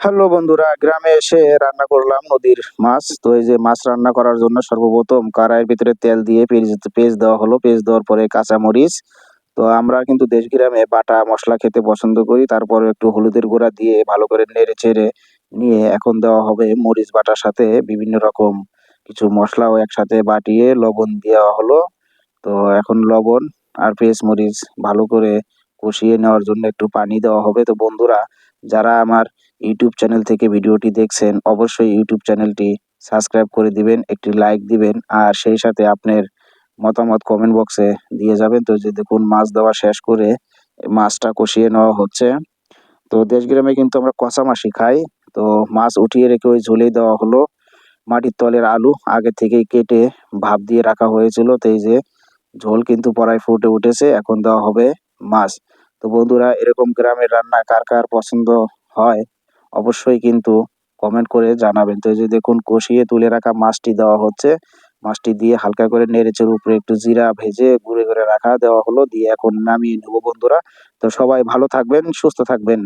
Hello বন্ধুরা, গ্রামে এসে রান্না করলাম নদীর মাছ। তো এই যে মাছ রান্না করার জন্য সর্বপ্রথম কড়াইয়ের ভিতরে তেল দিয়ে পেঁয়াজ দেওয়া হলো। পেঁয়াজ দেওয়ার পরে কাঁচামরিচ। তো আমরা কিন্তু দেশ গ্রামে বাটা মশলা খেতে পছন্দ করি। তারপরে একটু হলুদের গুঁড়া দিয়ে ভালো করে নেড়ে চেড়ে নিয়ে এখন দেওয়া হবে মরিচ বাটার সাথে বিভিন্ন রকম কিছু মশলাও একসাথে বাটিয়ে লবণ দেওয়া হলো। তো এখন লবণ আর পেঁয়াজ মরিচ ভালো করে কষিয়ে নেওয়ার জন্য একটু পানি দেওয়া হবে। তো বন্ধুরা, যারা আমার ইউটিউব চ্যানেল থেকে ভিডিওটি দেখছেন অবশ্যই ইউটিউব চ্যানেলটি সাবস্ক্রাইব করে দিবেন, একটি লাইক দিবেন আর সেই সাথে আপনার মতামত কমেন্ট বক্সে দিয়ে যাবেন। তো যে দেখুন মাছ দেওয়া শেষ করে মাছটা কষিয়ে নেওয়া হচ্ছে। তো দেশ গ্রামে কিন্তু আমরা কষা মাছই খাই। তো মাছ উঠিয়ে রেখে ওই ঝোলেই দেওয়া হলো মাটির তলের আলু আগে থেকেই কেটে ভাপ দিয়ে রাখা হয়েছিল। তো এই যে ঝোল কিন্তু প্রায় ফুটে উঠেছে, এখন দেওয়া হবে মাছ। তো বন্ধুরা, এরকম গ্রামের রান্না কার কার পছন্দ হয় অবশ্যই কিন্তু কমেন্ট করে জানাবেন। তো এই যে দেখুন কষিয়ে তুলে রাখা মাছটি দেওয়া হচ্ছে। মাছটি দিয়ে হালকা করে নেড়েচেড়ে উপরে একটু জিরা ভেজে গুঁড়ো করে রাখা দেওয়া হলো, দিয়ে এখন নামিয়ে নেবো বন্ধুরা। তো সবাই ভালো থাকবেন, সুস্থ থাকবেন।